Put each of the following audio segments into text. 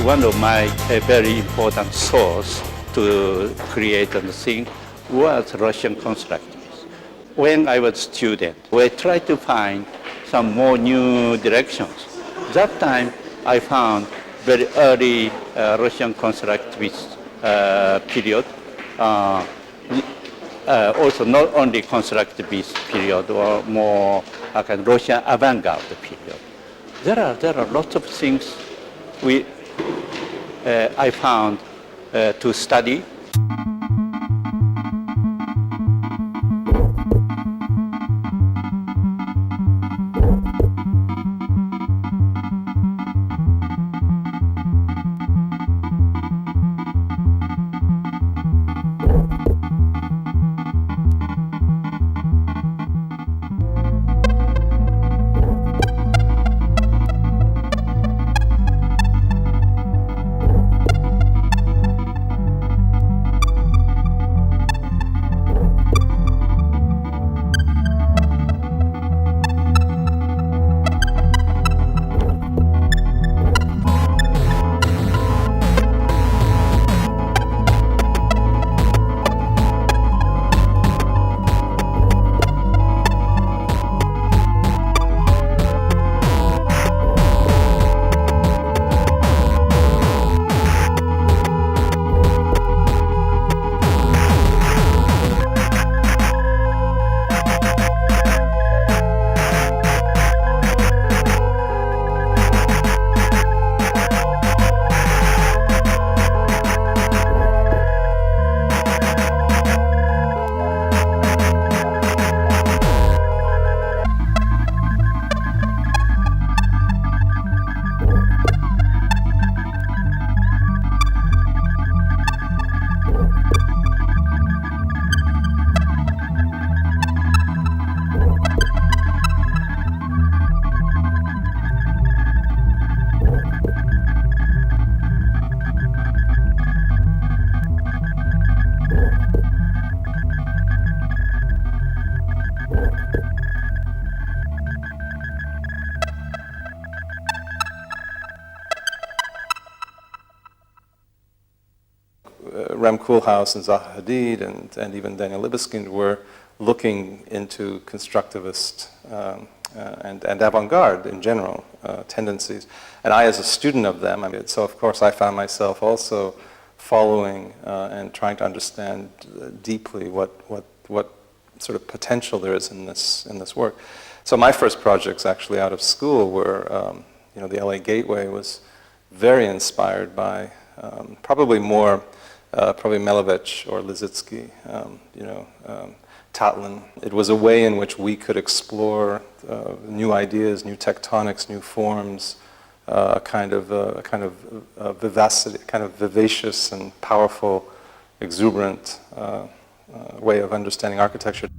one of my very important source to create a thing was Russian constructivism. When I was a student, we tried to find some more new directions. That time, I found very early Russian constructivist period. Also, not only constructivist period, or more like a Russian avant-garde period. There are lots of things I found to study. Rem Koolhaas and Zaha Hadid and even Daniel Libeskind were looking into constructivist and avant-garde in general tendencies. And I, as a student of them, so of course I found myself also following and trying to understand deeply what sort of potential there is in this work. So my first projects actually out of school were, the LA Gateway was very inspired by probably more probably Malevich or Lissitzky, Tatlin. It was a way in which we could explore new ideas, new tectonics, new forms, a kind of vivacity, kind of vivacious and powerful, exuberant way of understanding architecture.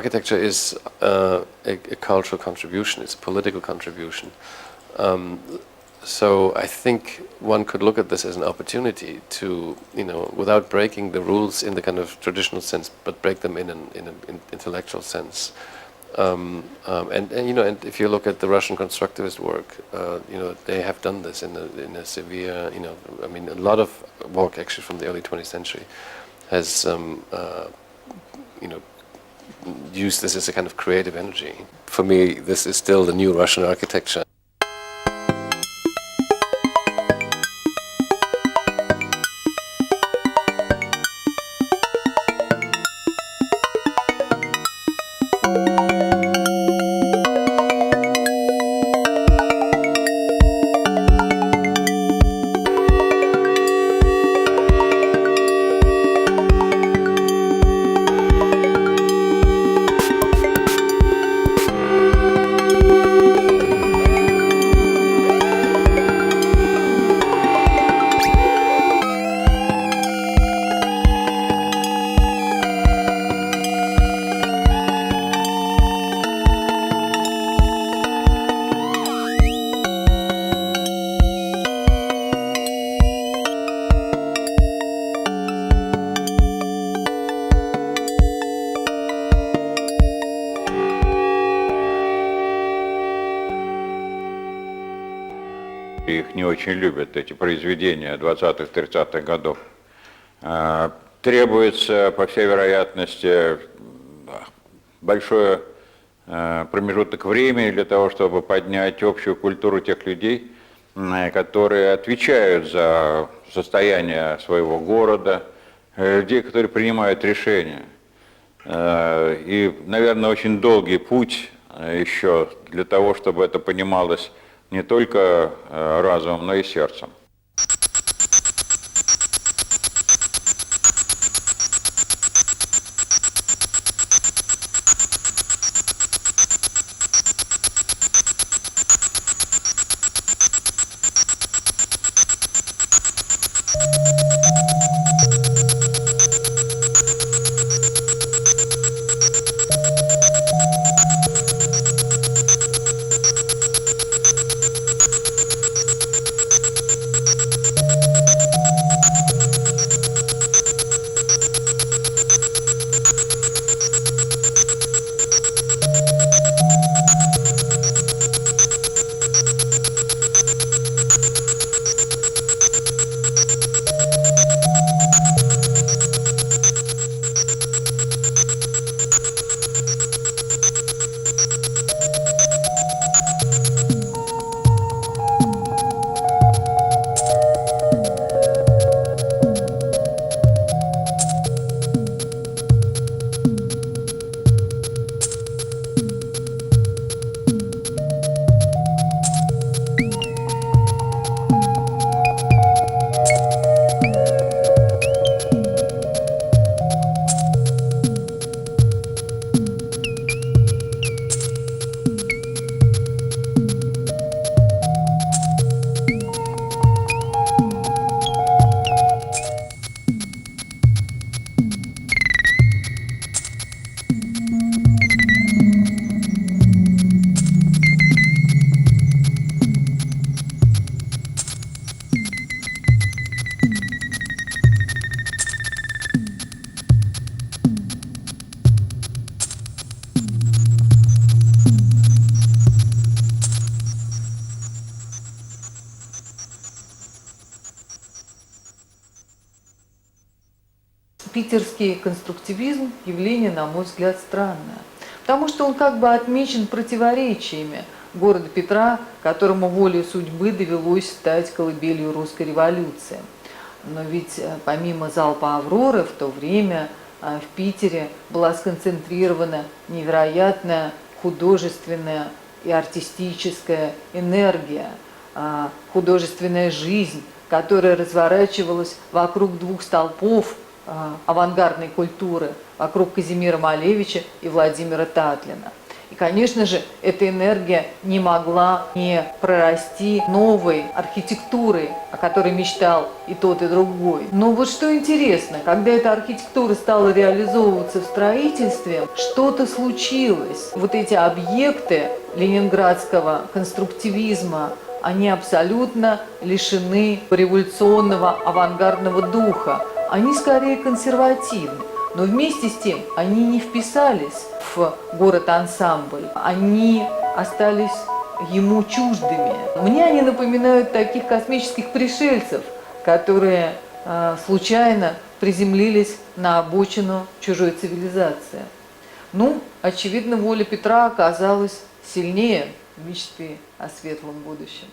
Architecture is a cultural contribution, it's a political contribution. So I think one could look at this as an opportunity to, without breaking the rules in the kind of traditional sense, but break them in an intellectual sense. And if you look at the Russian constructivist work, they have done this in a severe, a lot of work actually from the early 20th century has, used this as a kind of creative energy. For me, this is still the new Russian architecture. Их не очень любят, эти произведения 20-30-х годов. Требуется, по всей вероятности, большой промежуток времени для того, чтобы поднять общую культуру тех людей, которые отвечают за состояние своего города, людей, которые принимают решения. И, наверное, очень долгий путь еще для того, чтобы это понималось не только разумом, но и сердцем. Питерский конструктивизм – явление, на мой взгляд, странное, потому что он как бы отмечен противоречиями города Петра, которому волею судьбы довелось стать колыбелью русской революции. Но ведь помимо залпа «Авроры» в то время в Питере была сконцентрирована невероятная художественная и артистическая энергия, художественная жизнь, которая разворачивалась вокруг двух столпов авангардной культуры, вокруг Казимира Малевича и Владимира Татлина. И, конечно же, эта энергия не могла не прорасти новой архитектурой, о которой мечтал и тот, и другой. Но вот что интересно, когда эта архитектура стала реализовываться в строительстве, что-то случилось. Вот эти объекты ленинградского конструктивизма они абсолютно лишены революционного авангардного духа. Они скорее консервативны, но вместе с тем они не вписались в город-ансамбль, они остались ему чуждыми. Мне они напоминают таких космических пришельцев, которые случайно приземлились на обочину чужой цивилизации. Ну, очевидно, воля Петра оказалась сильнее мечты о светлом будущем.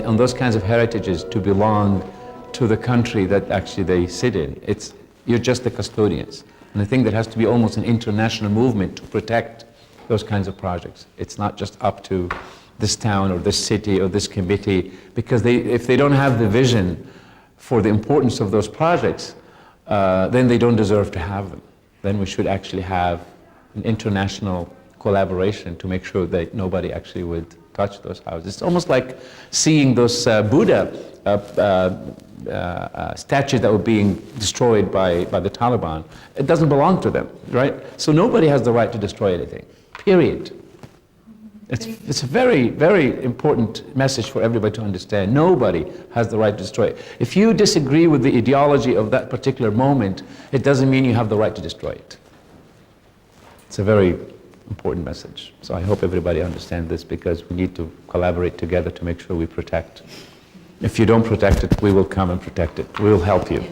On those kinds of heritages, to belong to the country that actually they sit in. You're just the custodians. And I think there has to be almost an international movement to protect those kinds of projects. It's not just up to this town or this city or this committee, because if they don't have the vision for the importance of those projects, then they don't deserve to have them. Then we should actually have an international collaboration to make sure that nobody actually would touch those houses. It's almost like seeing those Buddha statues that were being destroyed by the Taliban. It doesn't belong to them, right? So nobody has the right to destroy anything, period. It's a very, very important message for everybody to understand. Nobody has the right to destroy it. If you disagree with the ideology of that particular moment, it doesn't mean you have the right to destroy it. It's a very important message. So I hope everybody understands this, because we need to collaborate together to make sure we protect. If you don't protect it, we will come and protect it. We will help you.